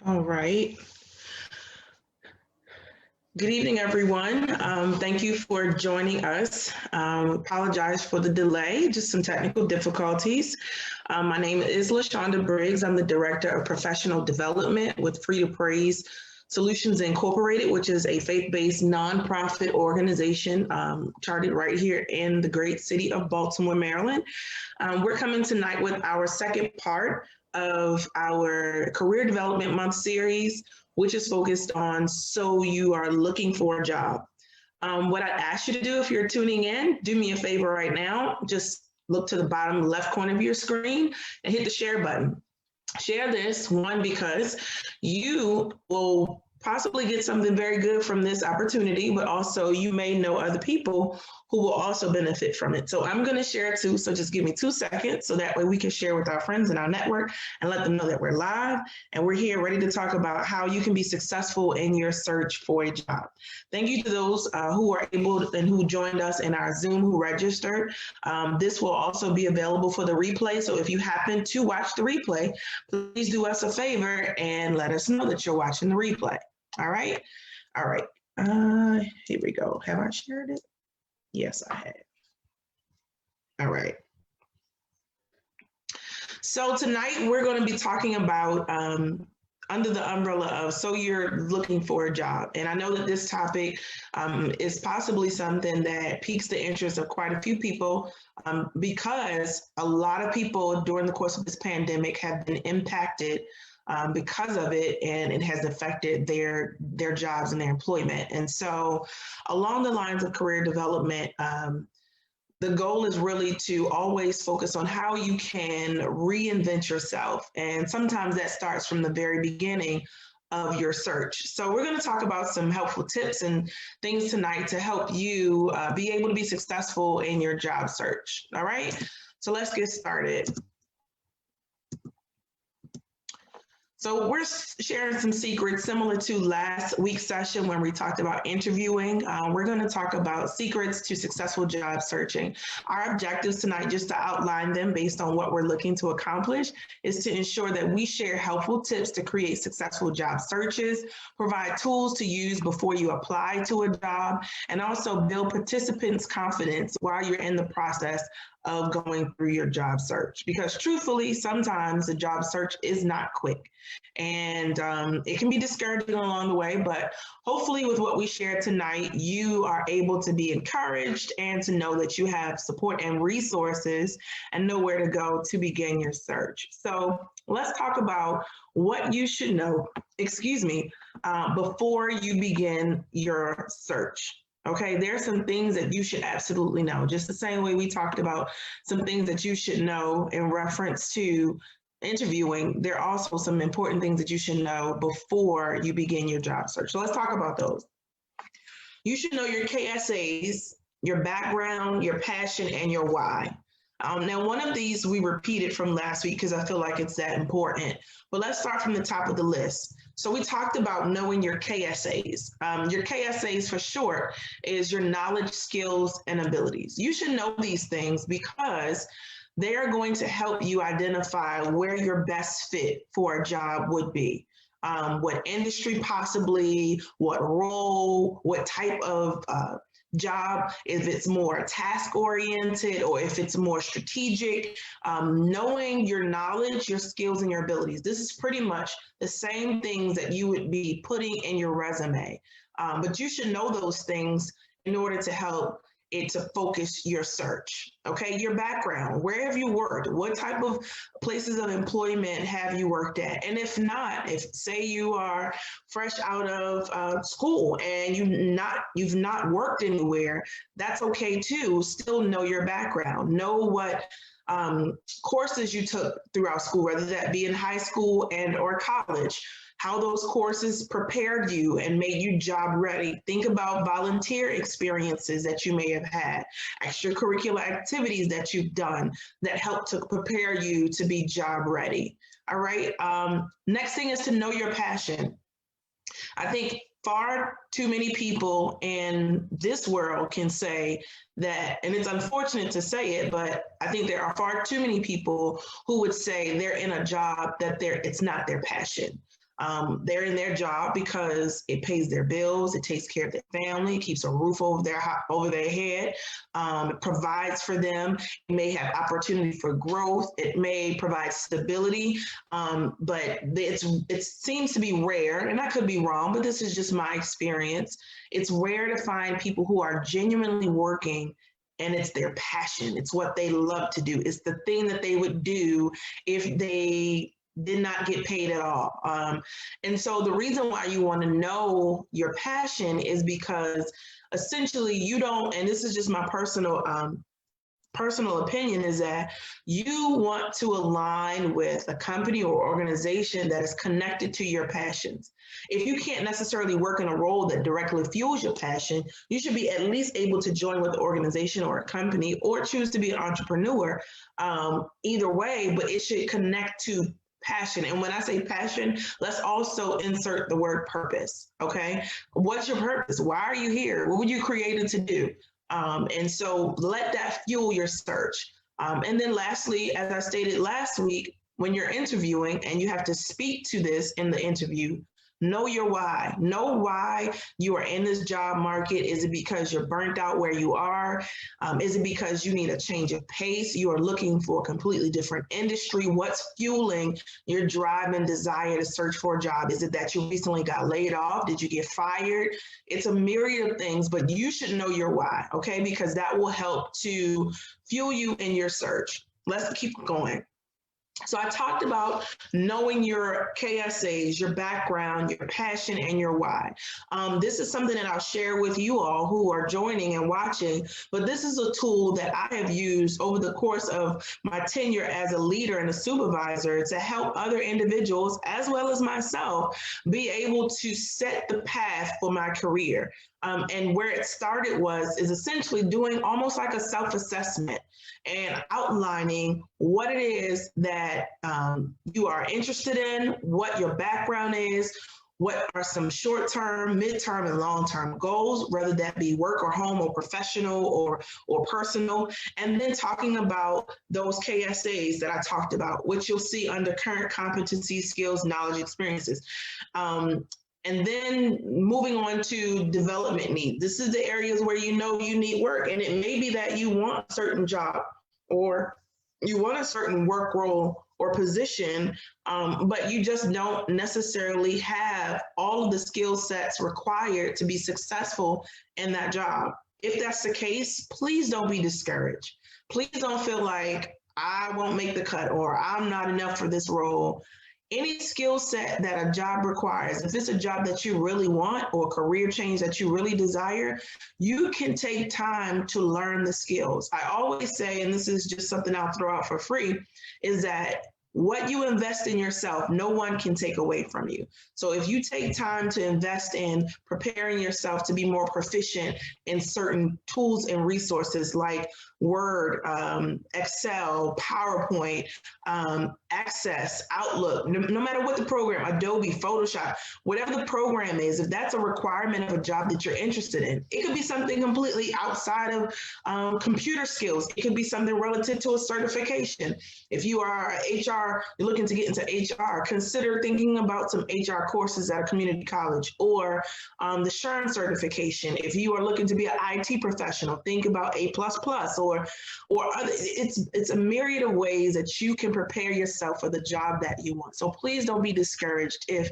All right. Good evening, everyone. Thank you for joining us. Apologize for the delay, just some technical difficulties. My name is LaShonda Briggs. I'm the Director of Professional Development with Free2Prayz Solutions Incorporated, which is a faith-based nonprofit organization chartered right here in the great city of Baltimore, Maryland. We're coming tonight with our second part of our Career Development Month series, which is focused on so you are looking for a job. What I'd ask you to do if you're tuning in, do me a favor right now. Just look to the bottom left corner of your screen and hit the share button. Share this, one, because you will possibly get something very good from this opportunity, but also you may know other people who will also benefit from it. So I'm going to share too. So just give me 2 seconds so that way we can share with our friends in our network and let them know that we're live and we're here ready to talk about how you can be successful in your search for a job. Thank you to those who are able and who joined us in our Zoom, who registered. This will also be available for the replay. So if you happen to watch the replay, please do us a favor and let us know that you're watching the replay. All right. All right. Here we go. Have I shared it? Yes, I have. All right. So tonight we're going to be talking about under the umbrella of so you're looking for a job. And I know that this topic is possibly something that piques the interest of quite a few people because a lot of people during the course of this pandemic have been impacted because of it, and it has affected their jobs and their employment. And so along the lines of career development, the goal is really to always focus on how you can reinvent yourself. And sometimes that starts from the very beginning of your search. So we're going to talk about some helpful tips and things tonight to help you be able to be successful in your job search. All right, so let's get started. So we're sharing some secrets similar to last week's session when we talked about interviewing. We're going to talk about secrets to successful job searching. Our objectives tonight, just to outline them based on what we're looking to accomplish, is to ensure that we share helpful tips to create successful job searches, provide tools to use before you apply to a job, and also build participants' confidence while you're in the process of going through your job search. Because truthfully, sometimes the job search is not quick and it can be discouraging along the way, but hopefully with what we share tonight, you are able to be encouraged and to know that you have support and resources and know where to go to begin your search. So let's talk about what you should know, before you begin your search. Okay, there are some things that you should absolutely know. Just the same way we talked about some things that you should know in reference to interviewing, there are also some important things that you should know before you begin your job search. So let's talk about those. You should know your KSAs, your background, your passion, and your why. Now, one of these we repeated from last week because I feel like it's that important, but let's start from the top of the list. So we talked about knowing your KSAs. Your KSAs for short is your knowledge, skills, and abilities. You should know these things because they are going to help you identify where your best fit for a job would be. What industry possibly, what role, what type of job, if it's more task oriented or if it's more strategic. Knowing your knowledge, your skills, and your abilities. This is pretty much the same things that you would be putting in your resume. But you should know those things in order to help it to focus your search. Okay, your background, where have you worked? What type of places of employment have you worked at? And if not, if say you are fresh out of school and you've not worked anywhere, that's okay too. Still know your background, know what courses you took throughout school, whether that be in high school and or college, how those courses prepared you and made you job ready. Think about volunteer experiences that you may have had, extracurricular activities that you've done that help to prepare you to be job ready. All right. Next thing is to know your passion. I think far too many people in this world can say that, and it's unfortunate to say it, but I think there are far too many people who would say they're in a job that it's not their passion. They're in their job because it pays their bills, it takes care of their family, keeps a roof over their head, it provides for them. It may have opportunity for growth. It may provide stability, but it seems to be rare, and I could be wrong, but this is just my experience. It's rare to find people who are genuinely working and it's their passion. It's what they love to do. It's the thing that they would do if they did not get paid at all. And so the reason why you want to know your passion is because essentially you don't, and this is just my personal opinion, is that you want to align with a company or organization that is connected to your passions. If you can't necessarily work in a role that directly fuels your passion, you should be at least able to join with an organization or a company, or choose to be an entrepreneur. Either way, but it should connect to passion. And when I say passion, let's also insert the word purpose. Okay. What's your purpose? Why are you here? What were you created to do? And so let that fuel your search. And then lastly, as I stated last week, when you're interviewing and you have to speak to this in the interview, know your why. Know why you are in this job market. Is it because you're burnt out where you are? Is it because you need a change of pace? You are looking for a completely different industry. What's fueling your drive and desire to search for a job? Is it that you recently got laid off? Did you get fired? It's a myriad of things, but you should know your why, okay? Because that will help to fuel you in your search. Let's keep going. So I talked about knowing your KSAs, your background, your passion, and your why. This is something that I'll share with you all who are joining and watching, but this is a tool that I have used over the course of my tenure as a leader and a supervisor to help other individuals, as well as myself, be able to set the path for my career. And where it started is essentially doing almost like a self-assessment and outlining what it is that you are interested in, what your background is, what are some short-term, mid-term, and long-term goals, whether that be work or home or professional or personal, and then talking about those KSAs that I talked about, which you'll see under current competencies, skills, knowledge, experiences. And then moving on to development needs. This is the areas where you know you need work, and it may be that you want a certain job or you want a certain work role or position, but you just don't necessarily have all of the skill sets required to be successful in that job. If that's the case, please don't be discouraged. Please don't feel like I won't make the cut or I'm not enough for this role. Any skill set that a job requires, if it's a job that you really want or a career change that you really desire, you can take time to learn the skills. I always say, and this is just something I'll throw out for free, is that what you invest in yourself, no one can take away from you. So if you take time to invest in preparing yourself to be more proficient in certain tools and resources like Word, Excel, PowerPoint, Access, Outlook, no matter what the program, Adobe, Photoshop, whatever the program is, if that's a requirement of a job that you're interested in, it could be something completely outside of computer skills. It could be something relative to a certification. If you are HR, you're looking to get into HR, consider thinking about some HR courses at a community college or the SHRM certification. If you are looking to be an IT professional, think about A++ or other. It's a myriad of ways that you can prepare yourself for the job that you want. So please don't be discouraged if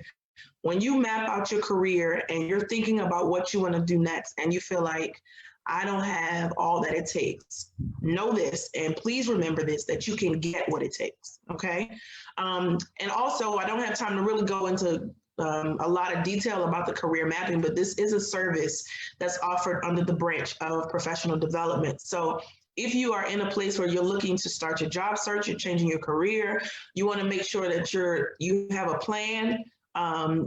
when you map out your career and you're thinking about what you want to do next and you feel like, I don't have all that it takes. Know this, and please remember this, that you can get what it takes, okay? And also, I don't have time to really go into a lot of detail about the career mapping, but this is a service that's offered under the branch of professional development. So if you are in a place where you're looking to start your job search, you're changing your career, you want to make sure that you have a plan,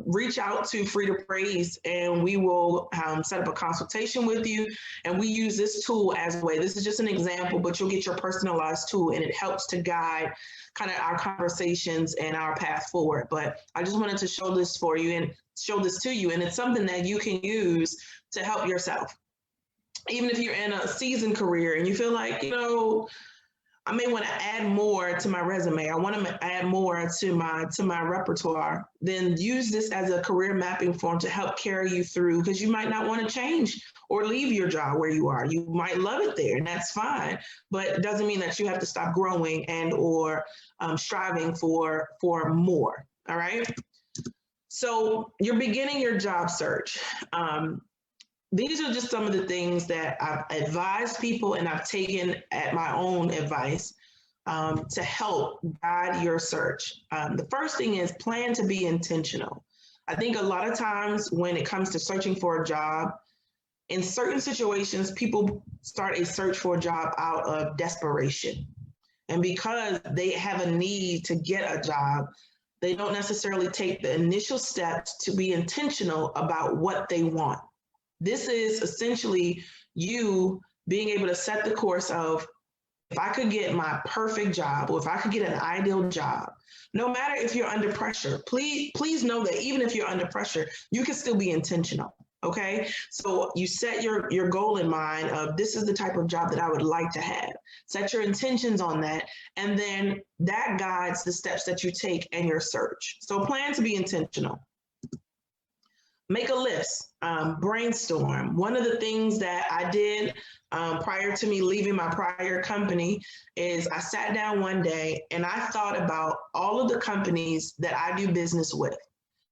reach out to Free2Prayz and we will set up a consultation with you. And we use this tool as a way. This is just an example, but you'll get your personalized tool and it helps to guide kind of our conversations and our path forward. But I just wanted to show this for you and show this to you. And it's something that you can use to help yourself. Even if you're in a seasoned career and you feel like, I may want to add more to my resume. I want to add more to my repertoire. Then use this as a career mapping form to help carry you through, because you might not want to change or leave your job where you are. You might love it there, and that's fine. But it doesn't mean that you have to stop growing and or striving for more. All right. So you're beginning your job search. These are just some of the things that I've advised people and I've taken at my own advice to help guide your search. The first thing is plan to be intentional. I think a lot of times when it comes to searching for a job, in certain situations, people start a search for a job out of desperation. And because they have a need to get a job, they don't necessarily take the initial steps to be intentional about what they want. This is essentially you being able to set the course of, if I could get my perfect job, or if I could get an ideal job, no matter if you're under pressure, please know that even if you're under pressure, you can still be intentional. Okay. So you set your goal in mind of, this is the type of job that I would like to have. Set your intentions on that. And then that guides the steps that you take in your search. So plan to be intentional. Make a list, brainstorm. One of the things that I did prior to me leaving my prior company is I sat down one day and I thought about all of the companies that I do business with,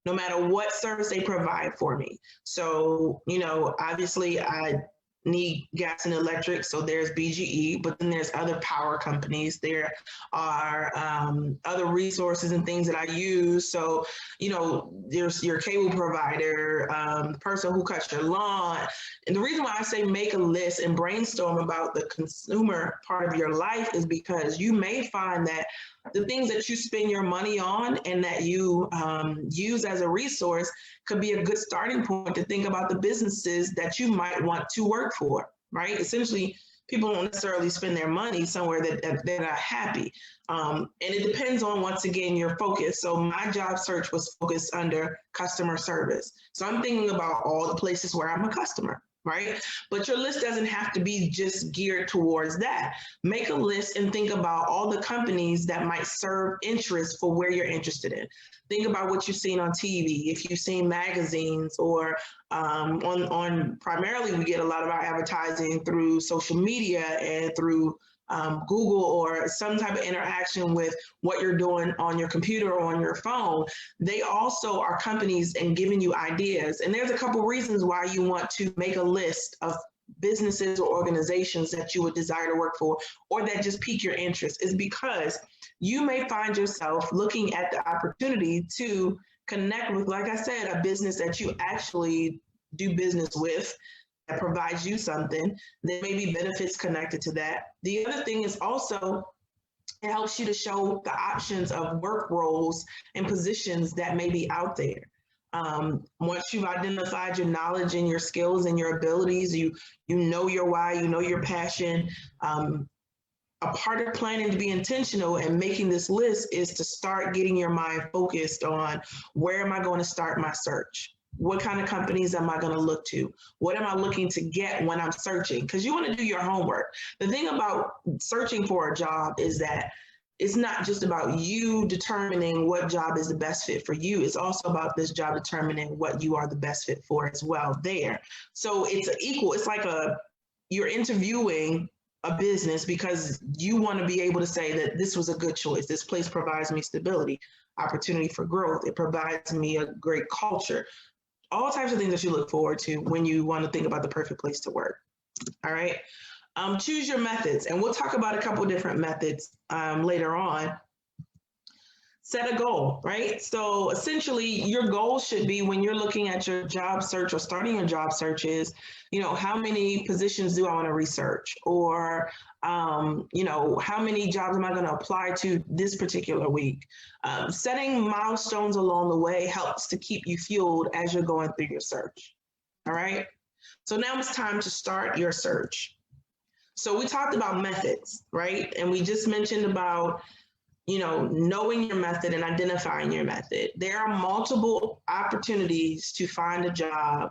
no matter what service they provide for me. So, obviously I need gas and electric, so there's BGE, but then there's other power companies. There are other resources and things that I use. So, there's your cable provider, the person who cuts your lawn. And the reason why I say make a list and brainstorm about the consumer part of your life is because you may find that the things that you spend your money on and that you use as a resource could be a good starting point to think about the businesses that you might want to work for, right? Essentially, people don't necessarily spend their money somewhere that they're not happy. And it depends on, once again, your focus. So my job search was focused under customer service. So I'm thinking about all the places where I'm a customer, right? But your list doesn't have to be just geared towards that. Make a list and think about all the companies that might serve interest for where you're interested in. Think about what you've seen on TV, if you've seen magazines, or on primarily we get a lot of our advertising through social media and through Google, or some type of interaction with what you're doing on your computer or on your phone. They also are companies and giving you ideas. And there's a couple reasons why you want to make a list of businesses or organizations that you would desire to work for, or that just pique your interest, is because you may find yourself looking at the opportunity to connect with, like I said, a business that you actually do business with, that provides you something. There may be benefits connected to that. The other thing is also, it helps you to show the options of work roles and positions that may be out there. Once you've identified your knowledge and your skills and your abilities, you know your why, you know your passion. A part of planning to be intentional and making this list is to start getting your mind focused on, where am I going to start my search? What kind of companies am I going to look to? What am I looking to get when I'm searching? Because you want to do your homework. The thing about searching for a job is that it's not just about you determining what job is the best fit for you. It's also about this job determining what you are the best fit for as well there. So it's equal. It's like you're interviewing a business because you want to be able to say that this was a good choice. This place provides me stability, opportunity for growth. It provides me a great culture. All types of things that you look forward to when you want to think about the perfect place to work. All right. Choose your methods. And we'll talk about a couple different methods later on. Set a goal, right? So essentially your goal should be, when you're looking at your job search or starting your job search, is, how many positions do I want to research? Or, how many jobs am I going to apply to this particular week? Setting milestones along the way helps to keep you fueled as you're going through your search. All right. So now it's time to start your search. So we talked about methods, right? And we just mentioned about, knowing your method and identifying your method. There are multiple opportunities to find a job,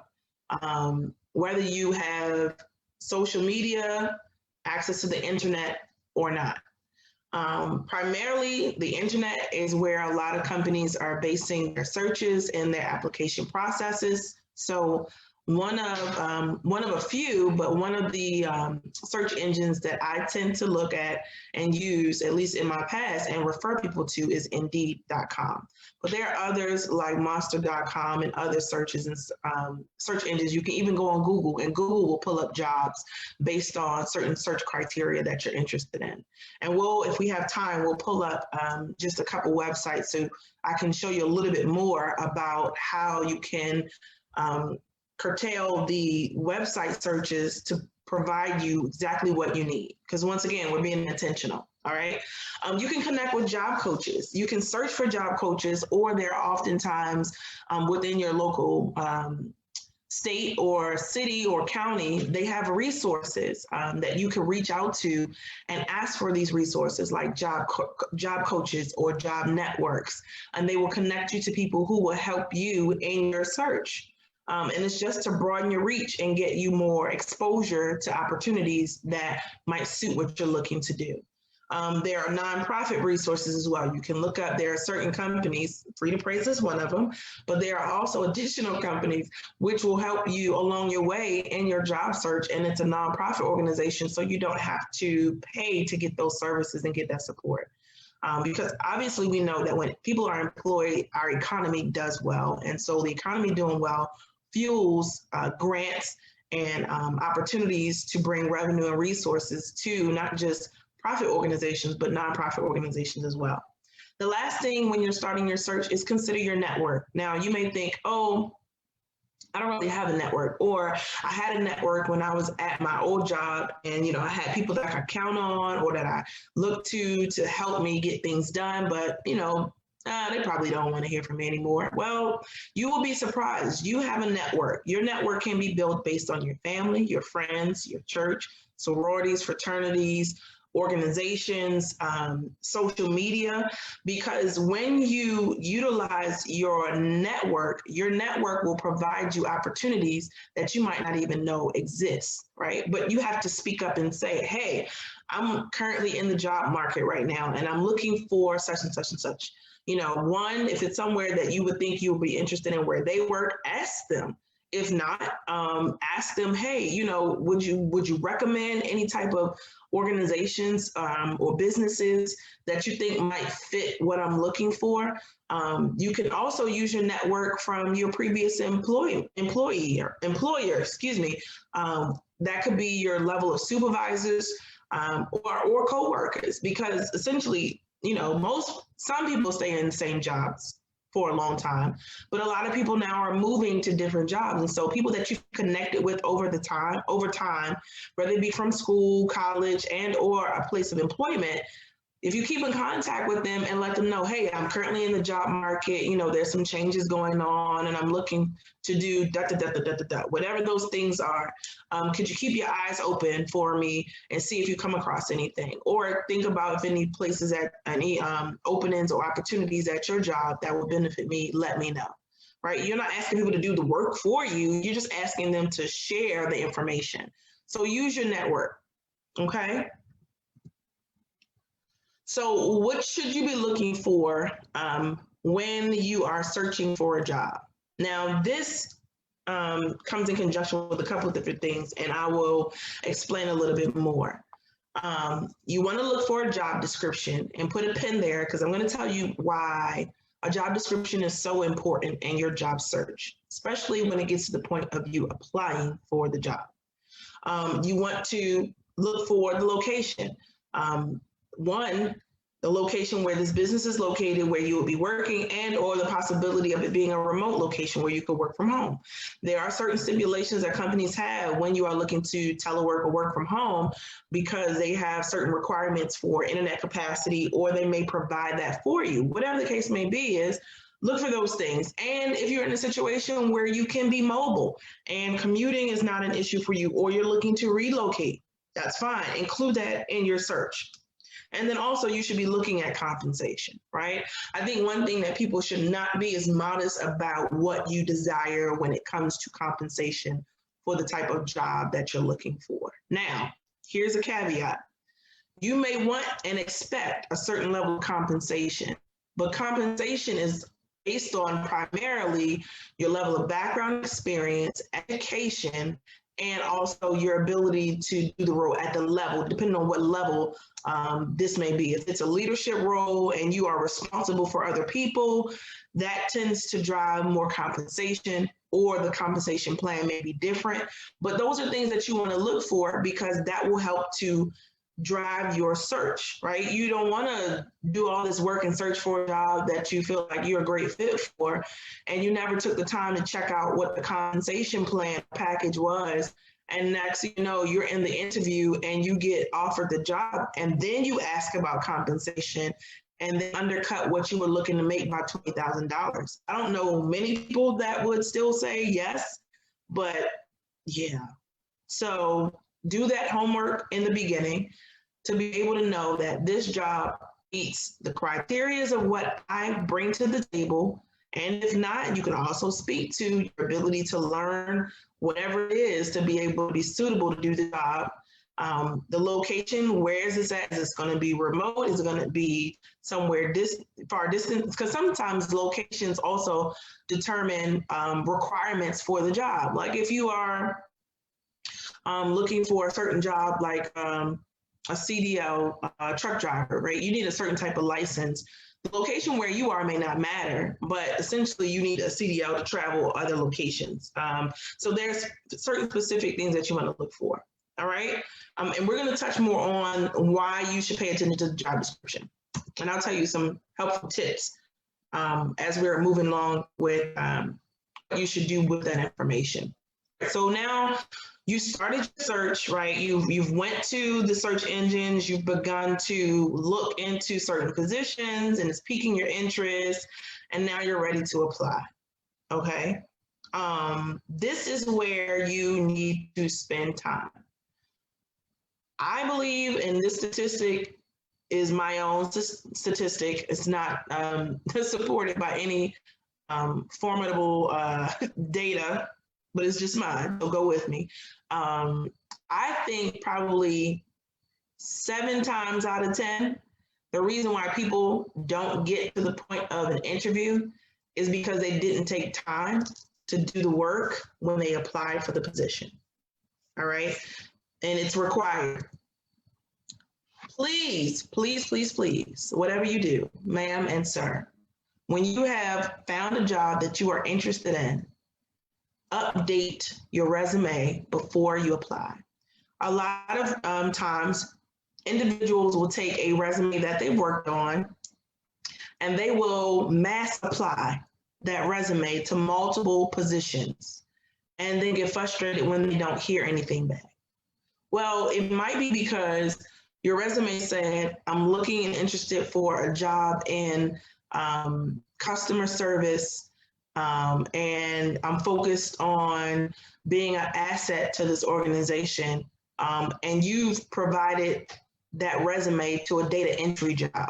whether you have social media, access to the internet or not. Primarily, the internet is where a lot of companies are basing their searches and their application processes. So one of a few, but one of the search engines that I tend to look at and use, at least in my past, and refer people to is Indeed.com. But there are others like Monster.com and other searches and search engines. You can even go on Google, and Google will pull up jobs based on certain search criteria that you're interested in. And if we have time, we'll pull up just a couple websites so I can show you a little bit more about how you can curtail the website searches to provide you exactly what you need. Because once again, we're being intentional. All right. You can connect with job coaches. You can search for job coaches, or they're oftentimes within your local state or city or county. They have resources that you can reach out to and ask for these resources, like job coaches or job networks, and they will connect you to people who will help you in your search. And it's just to broaden your reach and get you more exposure to opportunities that might suit what you're looking to do. There are nonprofit resources as well. You can look up, there are certain companies, Free2Prayz is one of them, but there are also additional companies which will help you along your way in your job search. And it's a nonprofit organization, so you don't have to pay to get those services and get that support. Because obviously we know that when people are employed, our economy does well. And so the economy doing well fuels grants and opportunities to bring revenue and resources to not just profit organizations, but nonprofit organizations as well. The last thing when you're starting your search is consider your network. Now, you may think, oh, I don't really have a network, or I had a network when I was at my old job, and I had people that I could count on or that I looked to help me get things done, but they probably don't want to hear from me anymore. Well, you will be surprised. You have a network. Your network can be built based on your family, your friends, your church, sororities, fraternities, organizations, social media, because when you utilize your network will provide you opportunities that you might not even know exist, right? But you have to speak up and say, hey, I'm currently in the job market right now, and I'm looking for such and such and such. One, if it's somewhere that you would think you would be interested in where they work, ask them. If not, ask them, hey, would you recommend any type of organizations or businesses that you think might fit what I'm looking for? You can also use your network from your previous employer, excuse me. That could be your level of supervisors or coworkers, because essentially, some people stay in the same jobs for a long time, but a lot of people now are moving to different jobs. And so people that you've connected with over time, whether it be from school, college, and or a place of employment, if you keep in contact with them and let them know, hey, I'm currently in the job market, there's some changes going on and I'm looking to do whatever those things are. Could you keep your eyes open for me and see if you come across anything? Or think about if any places any openings or opportunities at your job that will benefit me, let me know, right? You're not asking people to do the work for you. You're just asking them to share the information. So use your network, okay? So what should you be looking for when you are searching for a job? Now, this comes in conjunction with a couple of different things, and I will explain a little bit more. You want to look for a job description and put a pin there, because I'm going to tell you why a job description is so important in your job search, especially when it gets to the point of you applying for the job. You want to look for the location. One, the location where this business is located, where you will be working, and or the possibility of it being a remote location where you could work from home. There are certain stipulations that companies have when you are looking to telework or work from home, because they have certain requirements for internet capacity, or they may provide that for you. Whatever the case may be, is look for those things. And if you're in a situation where you can be mobile and commuting is not an issue for you, or you're looking to relocate, that's fine. Include that in your search. And then also you should be looking at compensation, right? I think one thing that people should not be is modest about what you desire when it comes to compensation for the type of job that you're looking for. Now, here's a caveat. You may want and expect a certain level of compensation, but compensation is based on primarily your level of background experience, education, and also your ability to do the role at the level, depending on what level this may be. If it's a leadership role and you are responsible for other people, that tends to drive more compensation, or the compensation plan may be different. But those are things that you want to look for, because that will help to drive your search, right? You don't want to do all this work and search for a job that you feel like you're a great fit for, and you never took the time to check out what the compensation plan package was. And next, you know, you're in the interview and you get offered the job, and then you ask about compensation and then undercut what you were looking to make by $20,000. I don't know many people that would still say yes, but yeah. So do that homework in the beginning to be able to know that this job meets the criteria of what I bring to the table. And if not, you can also speak to your ability to learn whatever it is to be able to be suitable to do the job. The location, where is this at? Is this going to be remote? Is it going to be somewhere far distance? Because sometimes locations also determine requirements for the job. Like if you are looking for a certain job, like a CDL truck driver, right? You need a certain type of license. The location where you are may not matter, but essentially you need a CDL to travel other locations. So there's certain specific things that you want to look for. All right. And we're going to touch more on why you should pay attention to the job description. And I'll tell you some helpful tips as we're moving along with what you should do with that information. So now you started your search, right? You've went to the search engines, you've begun to look into certain positions, and it's piquing your interest, and now you're ready to apply. Okay. This is where you need to spend time. I believe, and this statistic is my own statistic, it's not supported by any formidable data, but it's just mine, so go with me. I think probably 7 times out of 10, the reason why people don't get to the point of an interview is because they didn't take time to do the work when they applied for the position. All right. And it's required. Please, please, please, please, whatever you do, ma'am and sir, when you have found a job that you are interested in, update your resume before you apply. A lot of times, individuals will take a resume that they've worked on and they will mass apply that resume to multiple positions and then get frustrated when they don't hear anything back. Well, it might be because your resume said, I'm looking and interested for a job in customer service, and I'm focused on being an asset to this organization, and you've provided that resume to a data entry job.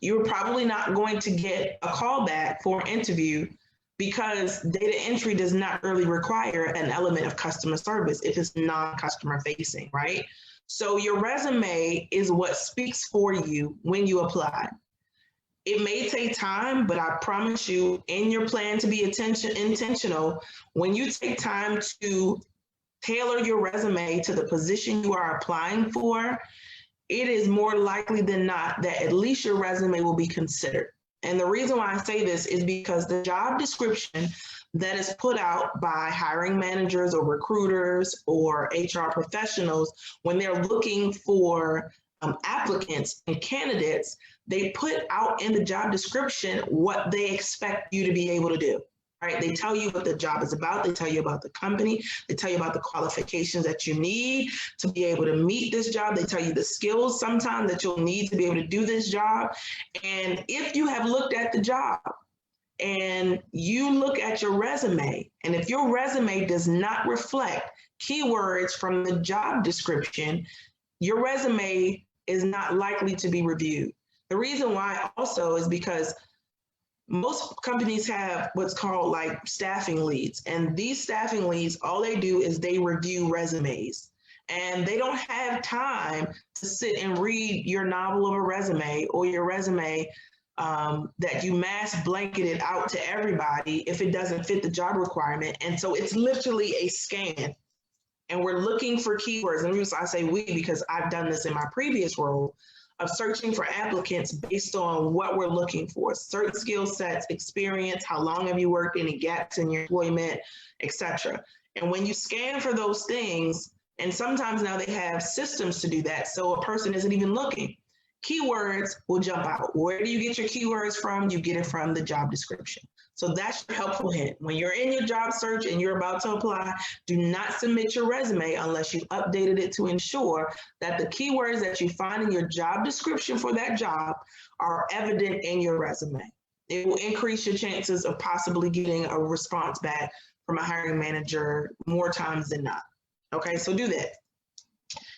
You're probably not going to get a call back for an interview because data entry does not really require an element of customer service if it's non-customer facing, right? So your resume is what speaks for you when you apply. It may take time, but I promise you, in your plan to be intentional, when you take time to tailor your resume to the position you are applying for, it is more likely than not that at least your resume will be considered. And the reason why I say this is because the job description that is put out by hiring managers or recruiters or HR professionals, when they're looking for applicants and candidates, they put out in the job description what they expect you to be able to do. Right? They tell you what the job is about. They tell you about the company. They tell you about the qualifications that you need to be able to meet this job. They tell you the skills sometimes that you'll need to be able to do this job. And if you have looked at the job and you look at your resume, and if your resume does not reflect keywords from the job description, your resume is not likely to be reviewed. The reason why also is because most companies have what's called like staffing leads, and these staffing leads, all they do is they review resumes. and they don't have time to sit and read your novel of a resume or your resume that you mass blanketed out to everybody if it doesn't fit the job requirement. And so it's literally a scan. And we're looking for keywords. And I say we because I've done this in my previous role of searching for applicants based on what we're looking for, certain skill sets, experience, how long have you worked, any gaps in your employment, etc. And when you scan for those things, and sometimes now they have systems to do that, so a person isn't even looking, keywords will jump out. Where do you get your keywords from? You get it from the job description. So that's your helpful hint. When you're in your job search and you're about to apply, do not submit your resume unless you've updated it to ensure that the keywords that you find in your job description for that job are evident in your resume. It will increase your chances of possibly getting a response back from a hiring manager more times than not. Okay, so do that.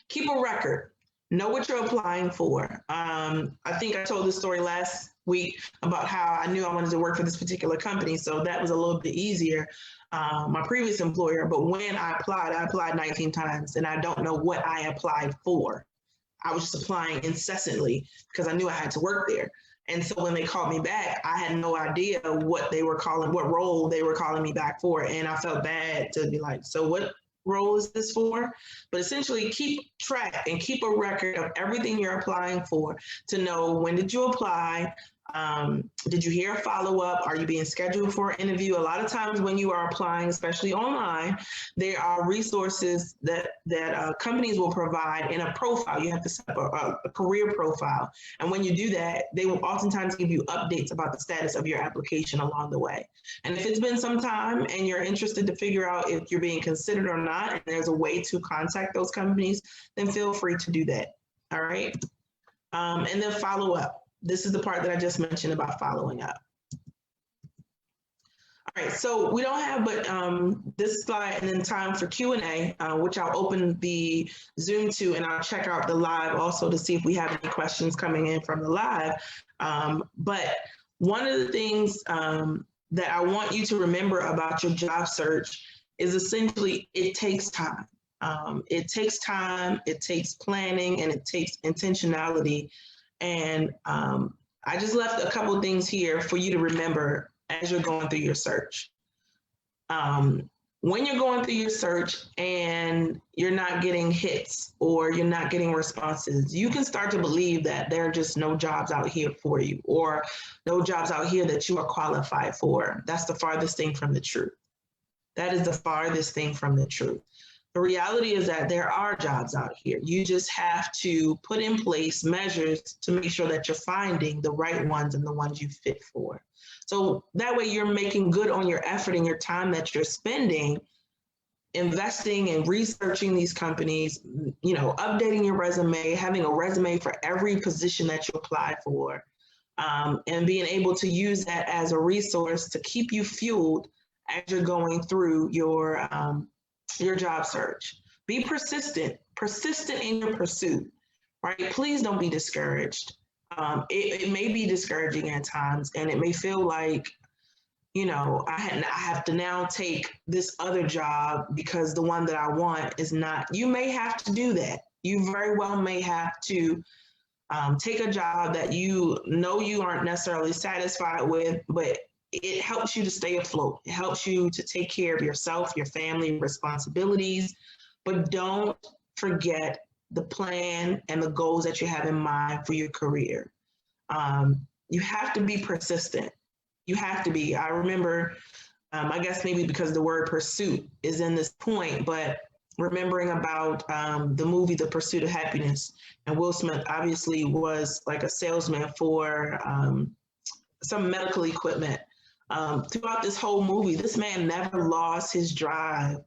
Keep a record. Know what you're applying for. I think I told this story last week about how I knew I wanted to work for this particular company, so that was a little bit easier, my previous employer. But when I applied 19 times, and I don't know what I applied for. I was just applying incessantly because I knew I had to work there. And so when they called me back, I had no idea what role they were calling me back for. And I felt bad to be like, so what role is this for? But essentially keep track and keep a record of everything you're applying for to know, when did you apply? Did you hear a follow-up? Are you being scheduled for an interview? A lot of times when you are applying, especially online, there are resources that companies will provide in a profile. You have to set up a career profile. And when you do that, they will oftentimes give you updates about the status of your application along the way. And if it's been some time and you're interested to figure out if you're being considered or not, and there's a way to contact those companies, then feel free to do that. All right. And then follow up. This is the part that I just mentioned about following up. All right, so we don't have but this slide and then time for Q&A, which I'll open the Zoom to, and I'll check out the live also to see if we have any questions coming in from the live. But one of the things that I want you to remember about your job search is essentially it takes time. It takes time, it takes planning, and it takes intentionality. And I just left a couple of things here for you to remember as you're going through your search. When you're going through your search and you're not getting hits or you're not getting responses, you can start to believe that there are just no jobs out here for you, or no jobs out here that you are qualified for. That's the farthest thing from the truth. That is the farthest thing from the truth. The reality is that there are jobs out here. You just have to put in place measures to make sure that you're finding the right ones and the ones you fit for. So that way you're making good on your effort and your time that you're spending investing and researching these companies, updating your resume, having a resume for every position that you apply for, and being able to use that as a resource to keep you fueled as you're going through your job search. Be persistent in your pursuit, right? Please don't be discouraged. It may be discouraging at times, and it may feel like, I have to now take this other job because the one that I want is not. You may have to do that. You very well may have to take a job that you aren't necessarily satisfied with, but it helps you to stay afloat. It helps you to take care of yourself, your family, responsibilities, but don't forget the plan and the goals that you have in mind for your career. You have to be persistent. You have to be. I remember, I guess maybe because the word pursuit is in this point, but remembering about the movie, The Pursuit of Happiness, and Will Smith obviously was like a salesman for some medical equipment. Throughout this whole movie, this man never lost his drive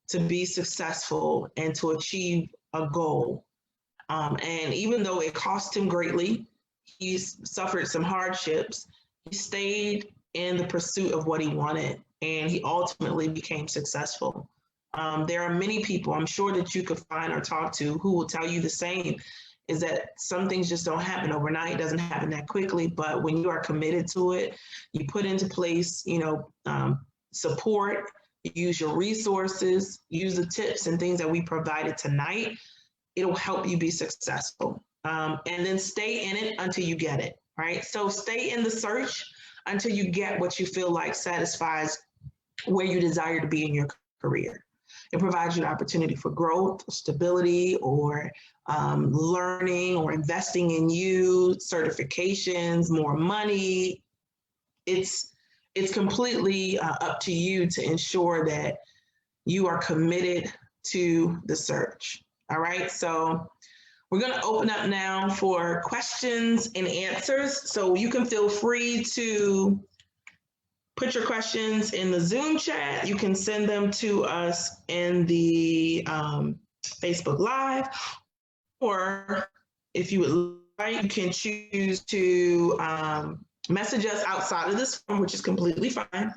to be successful and to achieve a goal. And even though it cost him greatly, he suffered some hardships, he stayed in the pursuit of what he wanted, and he ultimately became successful. There are many people I'm sure that you could find or talk to who will tell you the same, is that some things just don't happen overnight. It doesn't happen that quickly, but when you are committed to it, you put into place, support, use your resources, use the tips and things that we provided tonight. It'll help you be successful. And then stay in it until you get it, right? So stay in the search until you get what you feel like satisfies where you desire to be in your career. It provides you an opportunity for growth, stability, or learning, or investing in you, certifications, more money. It's completely up to you to ensure that you are committed to the search. All right, so we're going to open up now for questions and answers. So you can feel free to put your questions in the Zoom chat. You can send them to us in the Facebook Live, or if you would like, you can choose to message us outside of this phone, which is completely fine,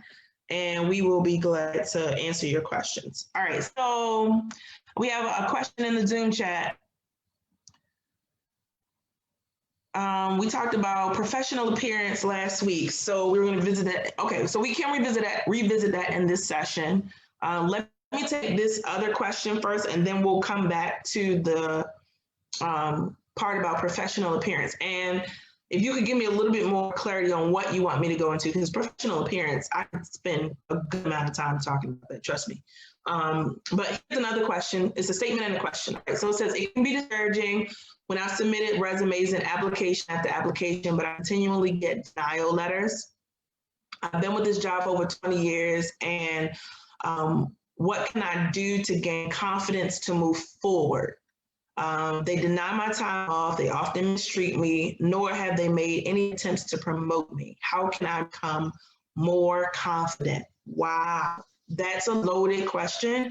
and we will be glad to answer your questions. All right, so we have a question in the Zoom chat. We talked about professional appearance last week, so we were going to visit that. Okay, so we can revisit that in this session. Let me take this other question first, and then we'll come back to the part about professional appearance. And if you could give me a little bit more clarity on what you want me to go into, because professional appearance, I could spend a good amount of time talking about that, trust me. But here's another question. It's a statement and a question. Right? So it says, it can be discouraging when I submitted resumes and application after application, but I continually get denial letters. I've been with this job for over 20 years, and what can I do to gain confidence to move forward? They deny my time off. They often mistreat me, nor have they made any attempts to promote me. How can I become more confident? Wow, that's a loaded question.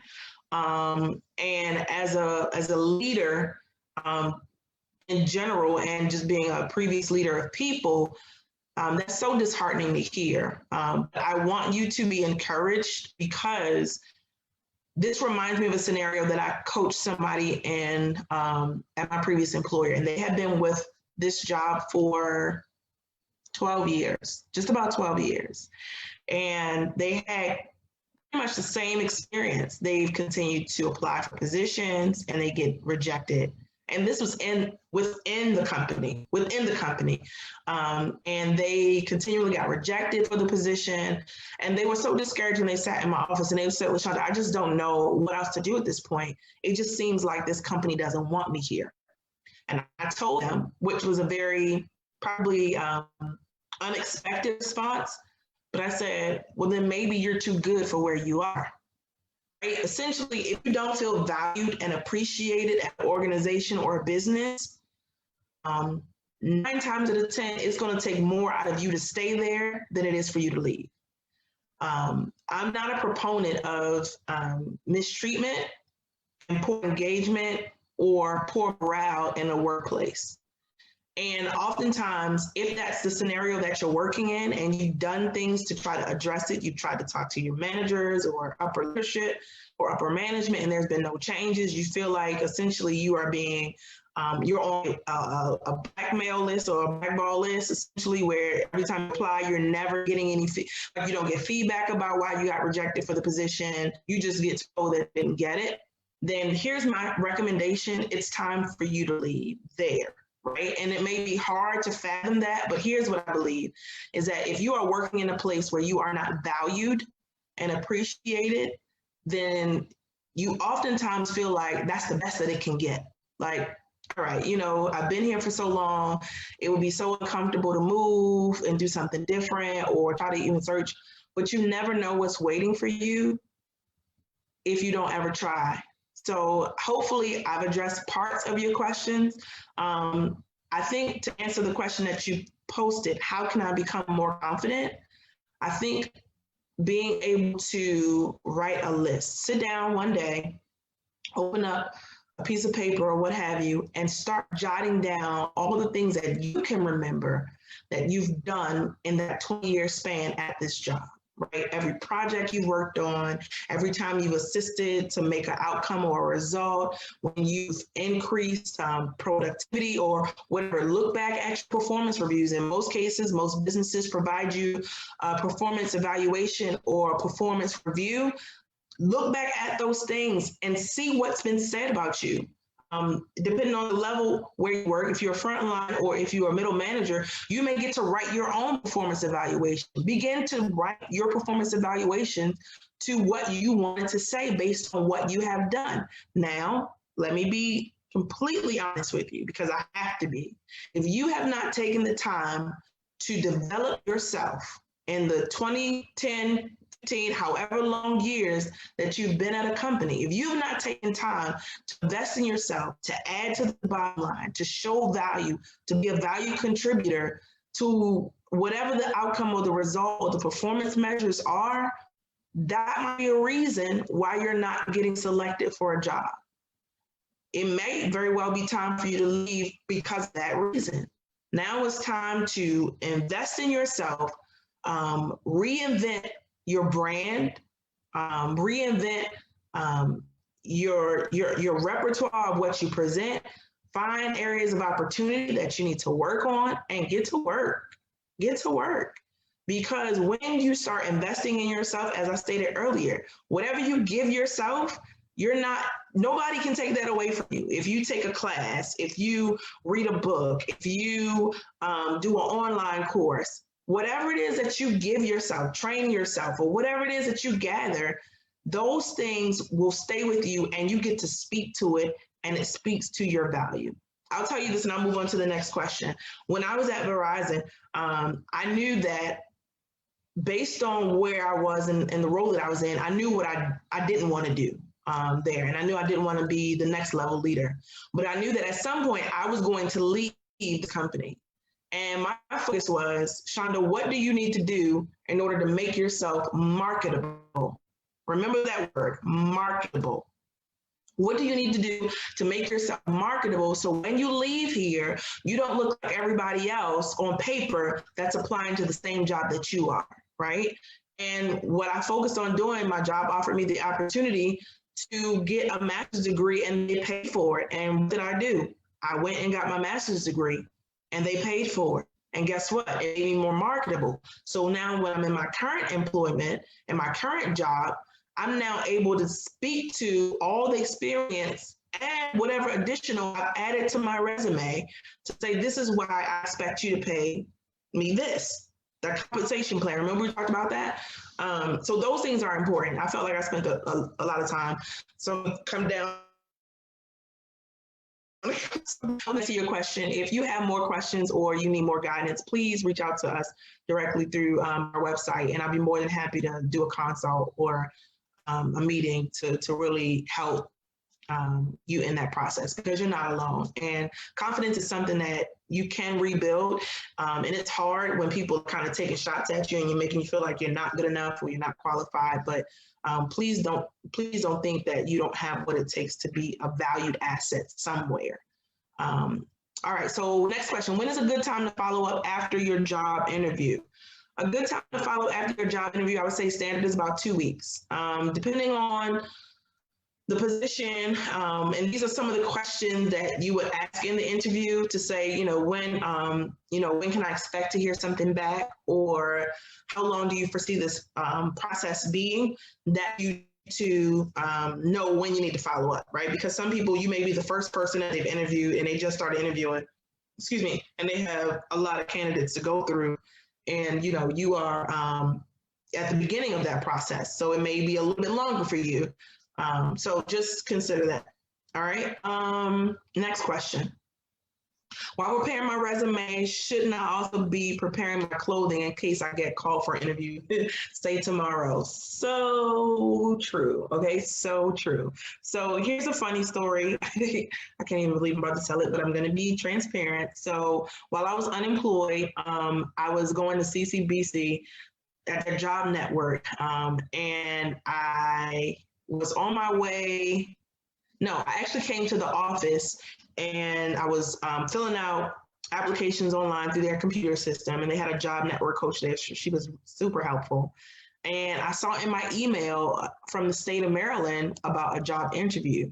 And as a leader, in general, and just being a previous leader of people, that's so disheartening to hear. I want you to be encouraged, because this reminds me of a scenario that I coached somebody in at my previous employer, and they had been with this job for 12 years, just about 12 years. And they had pretty much the same experience. They've continued to apply for positions and they get rejected. And this was within the company. And they continually got rejected for the position. And they were so discouraged when they sat in my office and they said, LaShonda, I just don't know what else to do at this point. It just seems like this company doesn't want me here. And I told them, which was a very probably unexpected response, but I said, well, then maybe you're too good for where you are. Right? Essentially, if you don't feel valued and appreciated at an organization or a business, 9 times out of 10, it's going to take more out of you to stay there than it is for you to leave. I'm not a proponent of mistreatment and poor engagement or poor morale in a workplace. And oftentimes, if that's the scenario that you're working in and you've done things to try to address it, you've tried to talk to your managers or upper leadership or upper management, and there's been no changes, you feel like essentially you are being, you're on a blackmail list or a blackball list, essentially, where every time you apply, you're never getting any, like you don't get feedback about why you got rejected for the position, you just get told that you didn't get it. Then here's my recommendation. It's time for you to leave there. Right. And it may be hard to fathom that, but here's what I believe is that if you are working in a place where you are not valued and appreciated, then you oftentimes feel like that's the best that it can get. Like, all right, you know, I've been here for so long, it would be so uncomfortable to move and do something different or try to even search, but you never know what's waiting for you if you don't ever try. So hopefully I've addressed parts of your questions. I think to answer the question that you posted, how can I become more confident? I think being able to write a list, sit down one day, open up a piece of paper or what have you, and start jotting down all the things that you can remember that you've done in that 20-year span at this job. Right? Every project you worked on, every time you've assisted to make an outcome or a result, when you've increased productivity or whatever, look back at your performance reviews. In most cases, most businesses provide you a performance evaluation or a performance review. look back at those things and see what's been said about you. Depending on the level where you work, if you're a frontline or if you're a middle manager, you may get to write your own performance evaluation. Begin to write your performance evaluation to what you wanted to say based on what you have done. Now, let me be completely honest with you, because I have to be. If you have not taken the time to develop yourself in the 2010, 15, however long years that you've been at a company, if you have not taken time to invest in yourself, to add to the bottom line, to show value, to be a value contributor to whatever the outcome or the result or the performance measures are, that might be a reason why you're not getting selected for a job. It may very well be time for you to leave because of that reason. Now it's time to invest in yourself, reinvent your brand, reinvent your repertoire of what you present, find areas of opportunity that you need to work on, and get to work. Get to work. Because when you start investing in yourself, as I stated earlier, whatever you give yourself, nobody can take that away from you. If you take a class, if you read a book, if you do an online course, whatever it is that you give yourself, train yourself, or whatever it is that you gather, those things will stay with you and you get to speak to it, and it speaks to your value. I'll tell you this and I'll move on to the next question. When I was at Verizon, I knew that based on where I was and the role that I was in, I knew what I didn't want to do there. And I knew I didn't want to be the next level leader. But I knew that at some point I was going to leave the company. And my focus was, Shonda, what do you need to do in order to make yourself marketable? Remember that word, marketable. What do you need to do to make yourself marketable so when you leave here, you don't look like everybody else on paper that's applying to the same job that you are, right? And what I focused on doing, my job offered me the opportunity to get a master's degree, and they paid for it. And what did I do? I went and got my master's degree, and they paid for it. And guess what? It made me more marketable. So now when I'm in my current employment and my current job, I'm now able to speak to all the experience and whatever additional I've added to my resume to say, this is why I expect you to pay me this, the compensation plan. Remember we talked about that? So those things are important. I felt like I spent a lot of time. So come down. I'll answer your question. If you have more questions or you need more guidance, please reach out to us directly through our website, and I'll be more than happy to do a consult or a meeting to really help you in that process, because you're not alone. And confidence is something that you can rebuild. And it's hard when people are kind of taking shots at you and you're making you feel like you're not good enough or you're not qualified. But please don't think that you don't have what it takes to be a valued asset somewhere. All right, so next question. When is a good time to follow up after your job interview? A good time to follow after your job interview, I would say standard is about 2 weeks. Depending on the position, and these are some of the questions that you would ask in the interview to say, when can I expect to hear something back, or how long do you foresee this process being, that you to know when you need to follow up, right? Because some people, you may be the first person that they've interviewed and they just started interviewing, and they have a lot of candidates to go through, and you are at the beginning of that process, so it may be a little bit longer for you. So just consider that. All right. Next question. While preparing my resume, shouldn't I also be preparing my clothing in case I get called for an interview, say tomorrow? So true. Okay, so true. So here's a funny story. I can't even believe I'm about to tell it, but I'm going to be transparent. So while I was unemployed, I was going to CCBC at their job network, and I was on my way. No, I actually came to the office and I was filling out applications online through their computer system, and they had a job network coach there. She was super helpful. And I saw in my email from the state of Maryland about a job interview,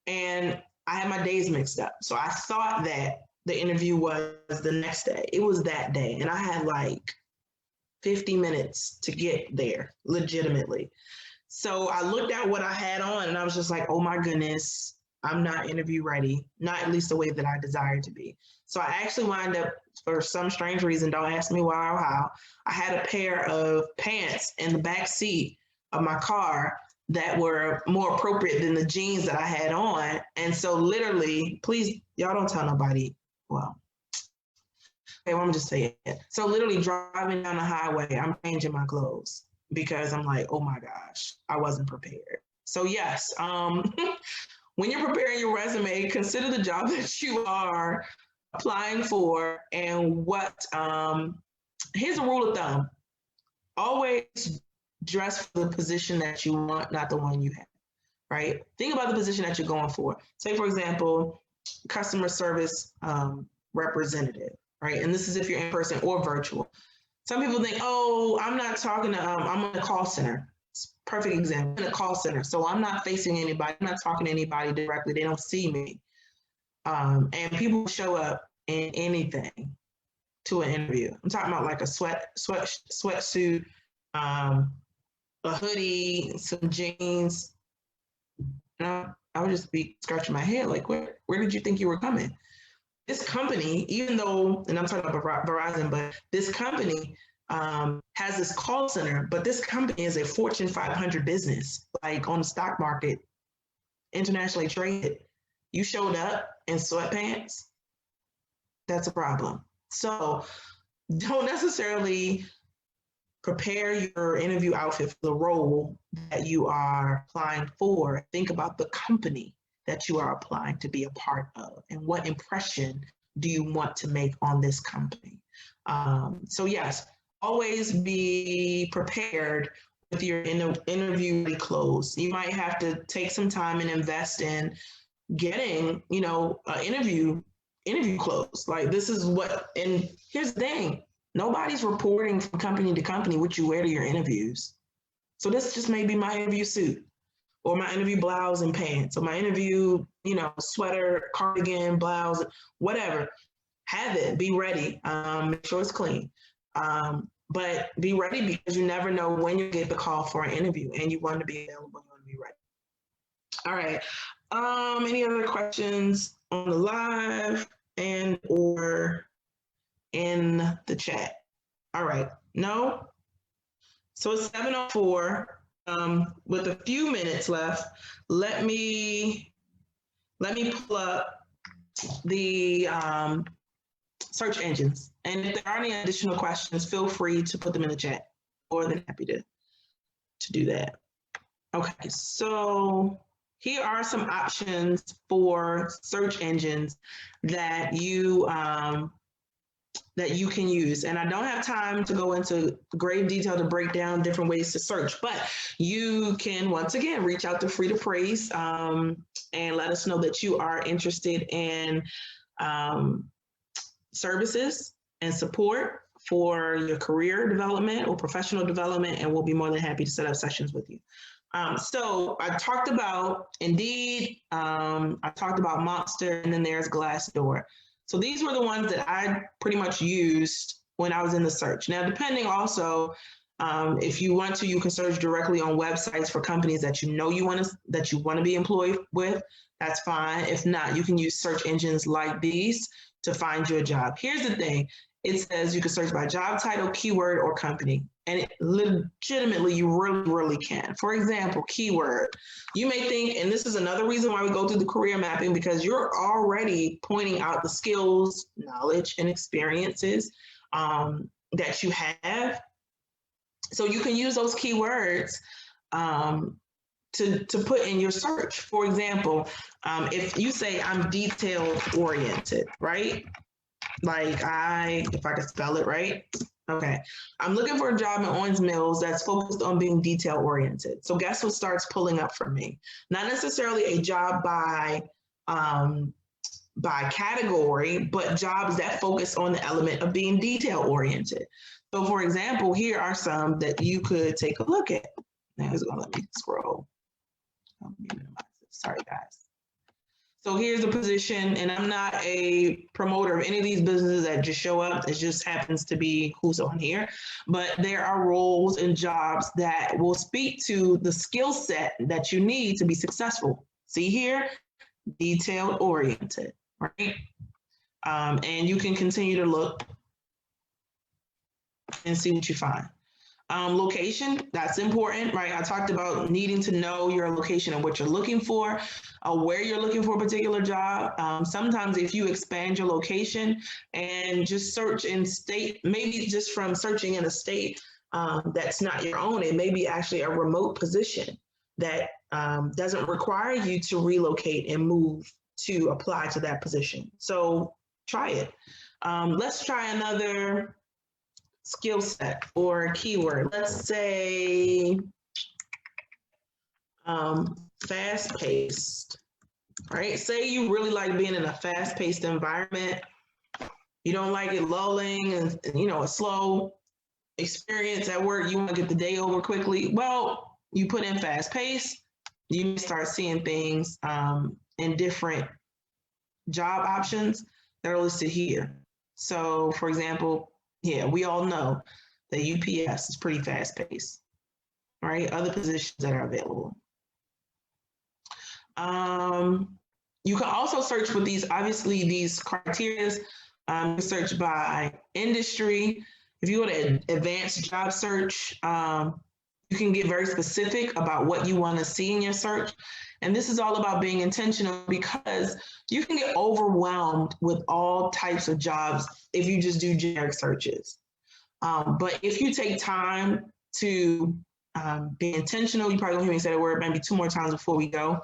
and I had my days mixed up. So I thought that the interview was the next day. It was that day. And I had like 50 minutes to get there legitimately. So I looked at what I had on and I was just like, oh my goodness, I'm not interview ready, not at least the way that I desire to be. So I actually wound up, for some strange reason, don't ask me why or how, I had a pair of pants in the back seat of my car that were more appropriate than the jeans that I had on. And so literally, please, y'all don't tell nobody. Well, okay, well, I'm just saying it. So literally driving down the highway, I'm changing my clothes because I'm like, oh my gosh, I wasn't prepared. So yes, when you're preparing your resume, consider the job that you are applying for and what, here's a rule of thumb. Always dress for the position that you want, not the one you have, right? Think about the position that you're going for. Say, for example, customer service representative, right? And this is if you're in person or virtual. Some people think, oh, I'm not talking to, I'm in a call center. Perfect example, in a call center. So I'm not facing anybody, I'm not talking to anybody directly. They don't see me. And people show up in anything to an interview. I'm talking about like a sweatsuit, a hoodie, some jeans. I would just be scratching my head like, where did you think you were coming? This company, even though, and I'm talking about Verizon, but this company has this call center, but this company is a Fortune 500 business, like on the stock market, internationally traded. You showed up in sweatpants, that's a problem. So don't necessarily prepare your interview outfit for the role that you are applying for. Think about the company that you are applying to be a part of and what impression do you want to make on this company. So yes, always be prepared with your interview clothes. You might have to take some time and invest in getting, interview clothes. Like this is what, and here's the thing, nobody's reporting from company to company what you wear to your interviews. So this just may be my interview suit or my interview blouse and pants or my interview, sweater, cardigan, blouse, whatever. Have it, be ready, make sure it's clean. But be ready because you never know when you get the call for an interview and you want to be available, you want to be ready. All right. Any other questions on the live and or in the chat? All right. No? So it's 7:04. With a few minutes left, let me pull up the search engines. And if there are any additional questions, feel free to put them in the chat. More than happy to do that. Okay, so here are some options for search engines that you can use. And I don't have time to go into great detail to break down different ways to search, but you can, once again, reach out to Free2Prayz and let us know that you are interested in services and support for your career development or professional development, and we'll be more than happy to set up sessions with you. So I talked about Indeed, I talked about Monster, and then there's Glassdoor. So these were the ones that I pretty much used when I was in the search. Now, depending also, if you want to, you can search directly on websites for companies that you want to be employed with. That's fine. If not, you can use search engines like these to find you a job. Here's the thing. It says you can search by job title, keyword, or company. And it legitimately, you really, really can. For example, keyword. You may think, and this is another reason why we go through the career mapping, because you're already pointing out the skills, knowledge, and experiences that you have. So you can use those keywords to put in your search. For example, if you say I'm detail oriented, right? Like if I could spell it right. Okay. I'm looking for a job in Owings Mills that's focused on being detail oriented. So guess what starts pulling up for me? Not necessarily a job by category, but jobs that focus on the element of being detail oriented. So for example, here are some that you could take a look at. Now it's gonna let me scroll. Sorry, guys. So here's the position, and I'm not a promoter of any of these businesses that just show up. It just happens to be who's on here. But there are roles and jobs that will speak to the skill set that you need to be successful. See here, detailed oriented, right? And you can continue to look and see what you find. Location, that's important, right? I talked about needing to know your location and what you're looking for, where you're looking for a particular job. Sometimes if you expand your location and just search in state, maybe just from searching in a state that's not your own, it may be actually a remote position that doesn't require you to relocate and move to apply to that position. So try it. Let's try another skill set or keyword. Let's say fast-paced, right? Say you really like being in a fast-paced environment. You don't like it lulling and a slow experience at work. You want to get the day over quickly. Well, you put in fast-paced, you may start seeing things in different job options that are listed here. So for example, yeah, we all know that UPS is pretty fast paced, right? Other positions that are available. You can also search with these, obviously these criteria, search by industry. If you go to advanced job search, you can get very specific about what you want to see in your search. And this is all about being intentional because you can get overwhelmed with all types of jobs if you just do generic searches. But if you take time to be intentional, you probably gonna hear me say the word maybe 2 more times before we go.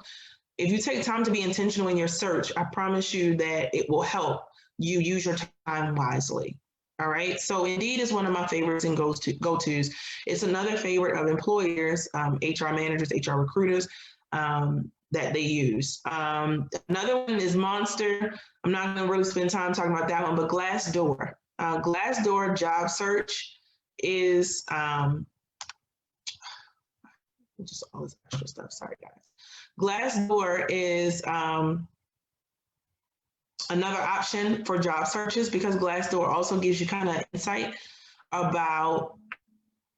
If you take time to be intentional in your search, I promise you that it will help you use your time wisely. All right. So Indeed is one of my favorites and go-tos. It's another favorite of employers, HR managers, HR recruiters that they use. Another one is Monster. I'm not going to really spend time talking about that one, but Glassdoor. Glassdoor job search is just all this extra stuff. Sorry, guys. Glassdoor is another option for job searches because Glassdoor also gives you kind of insight about,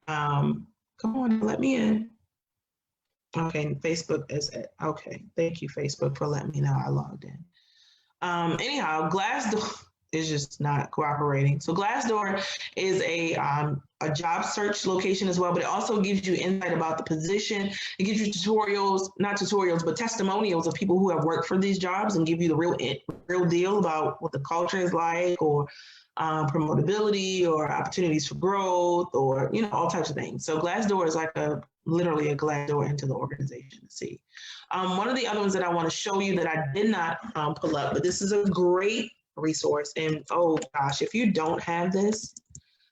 come on, let me in. Okay, Facebook is it. Okay, thank you, Facebook, for letting me know I logged in. Anyhow, Glassdoor is just not cooperating. So Glassdoor is a job search location as well, but it also gives you insight about the position. It gives you tutorials, not tutorials, but testimonials of people who have worked for these jobs and give you the real deal about what the culture is like, or promotability, or opportunities for growth, or all types of things. So Glassdoor is like literally a glass door into the organization to see. One of the other ones that I want to show you that I did not pull up, but this is a great resource. And oh gosh, if you don't have this,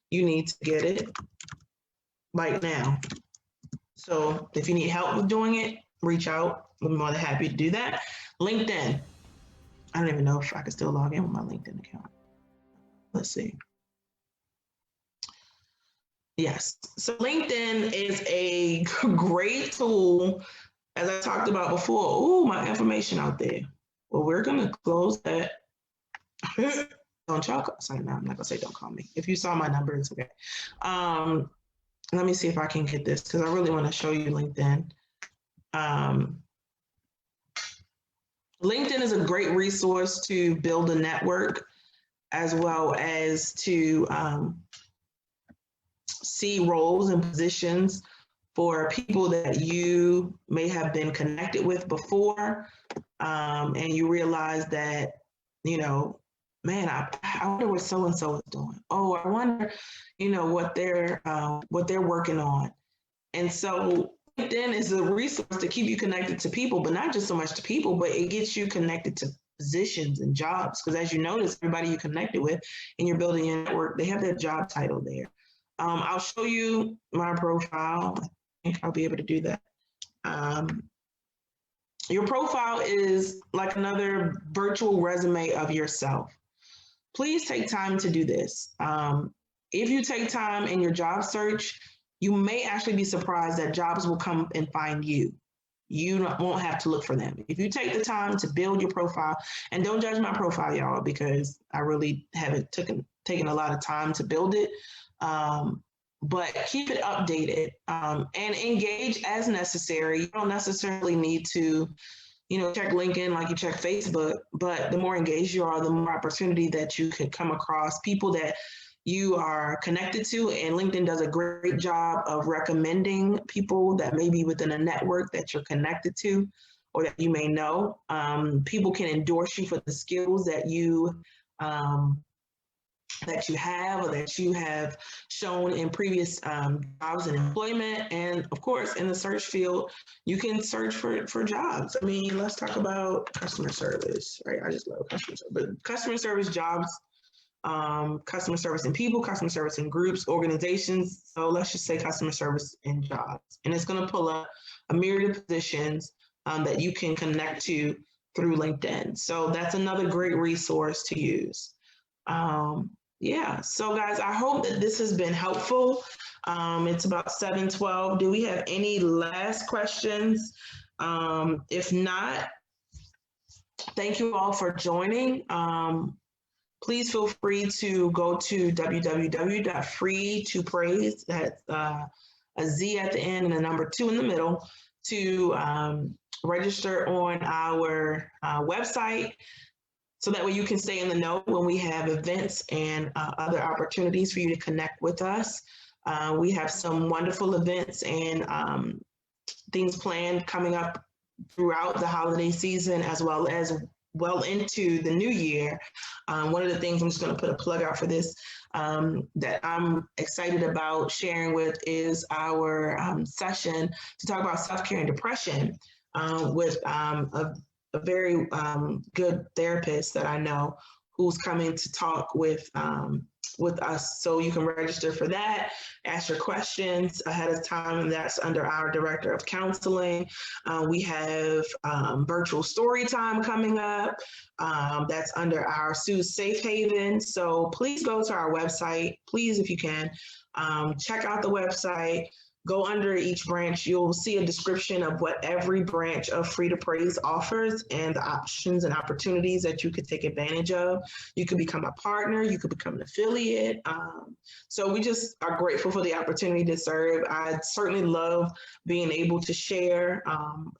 you need to get it right now. So if you need help with doing it, reach out. I'm more than happy to do that. LinkedIn. I don't even know if I can still log in with my LinkedIn account. Let's see. Yes. So LinkedIn is a great tool, as I talked about before. Oh, my information out there. Well, we're going to close that. Don't y'all call, sorry, no, I'm not gonna say don't call me. If you saw my number, it's okay. Let me see if I can get this because I really want to show you LinkedIn. LinkedIn is a great resource to build a network as well as to see roles and positions for people that you may have been connected with before, and you realize that, man, I wonder what so-and-so is doing. Oh, I wonder, what they're working on. And so LinkedIn is a resource to keep you connected to people, but not just so much to people, but it gets you connected to positions and jobs. Because as you notice, everybody you connected with and you're building your network, they have their job title there. I'll show you my profile. I think I'll be able to do that. Your profile is like another virtual resume of yourself. Please take time to do this. If you take time in your job search, you may actually be surprised that jobs will come and find you. You won't have to look for them. If you take the time to build your profile, and don't judge my profile, y'all, because I really haven't taken a lot of time to build it. But keep it updated and engage as necessary. You don't necessarily need to, check LinkedIn like you check Facebook, but the more engaged you are, the more opportunity that you could come across people that you are connected to. And LinkedIn does a great job of recommending people that may be within a network that you're connected to or that you may know. People can endorse you for the skills that you have or that you have shown in previous jobs and employment. And of course, in the search field, you can search for jobs. I mean, let's talk about customer service, right? I just love customer service, but customer service jobs, customer service in people, customer service in groups, organizations. So let's just say customer service in jobs. And it's going to pull up a myriad of positions that you can connect to through LinkedIn. So that's another great resource to use. Yeah, so guys, I hope that this has been helpful. It's about 7:12. Do we have any last questions? If not, thank you all for joining. Please feel free to go to www.free2prayz, that's a Z at the end and a number 2 in the middle, to register on our website. So that way you can stay in the know when we have events and other opportunities for you to connect with us. We have some wonderful events and things planned coming up throughout the holiday season, as well well into the new year. One of the things, I'm just going to put a plug out for this, that I'm excited about sharing with is our session to talk about self-care and depression with a very good therapist that I know who's coming to talk with us. So you can register for that, ask your questions ahead of time, and that's under our director of counseling. We have virtual story time coming up. That's under our Sue's Safe Haven. So please go to our website, please, if you can, check out the website. Go under each branch, you'll see a description of what every branch of Free2Prayz offers and the options and opportunities that you could take advantage of. You could become a partner, you could become an affiliate. So we just are grateful for the opportunity to serve. I certainly love being able to share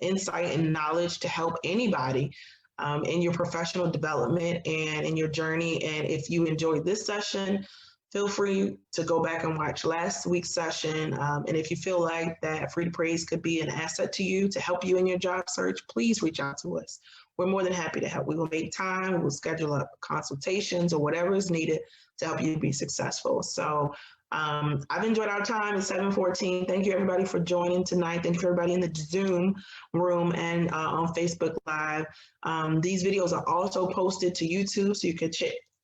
insight and knowledge to help anybody in your professional development and in your journey. And if you enjoyed this session, feel free to go back and watch last week's session. And if you feel like that Free2Prayz could be an asset to you to help you in your job search, please reach out to us. We're more than happy to help. We will make time, we will schedule up consultations or whatever is needed to help you be successful. So I've enjoyed our time at 7:14. Thank you everybody for joining tonight. Thank you for everybody in the Zoom room and on Facebook Live. These videos are also posted to YouTube, so you can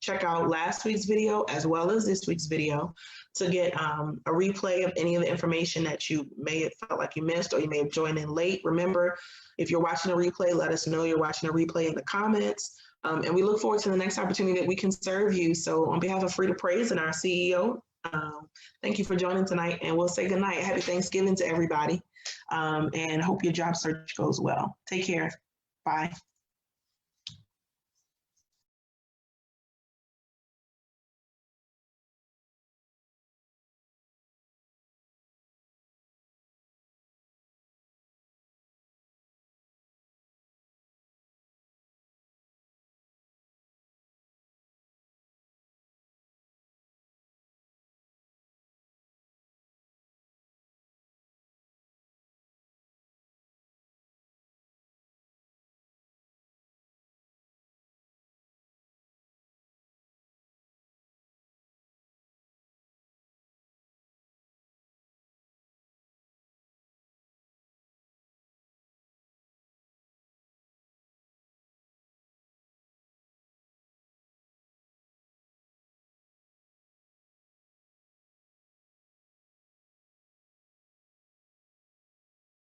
check out last week's video as well as this week's video to get a replay of any of the information that you may have felt like you missed or you may have joined in late. Remember, if you're watching a replay, let us know you're watching a replay in the comments. And we look forward to the next opportunity that we can serve you. So on behalf of Free2Prayz and our CEO, thank you for joining tonight, and we'll say good night. Happy Thanksgiving to everybody, and hope your job search goes well. Take care. Bye.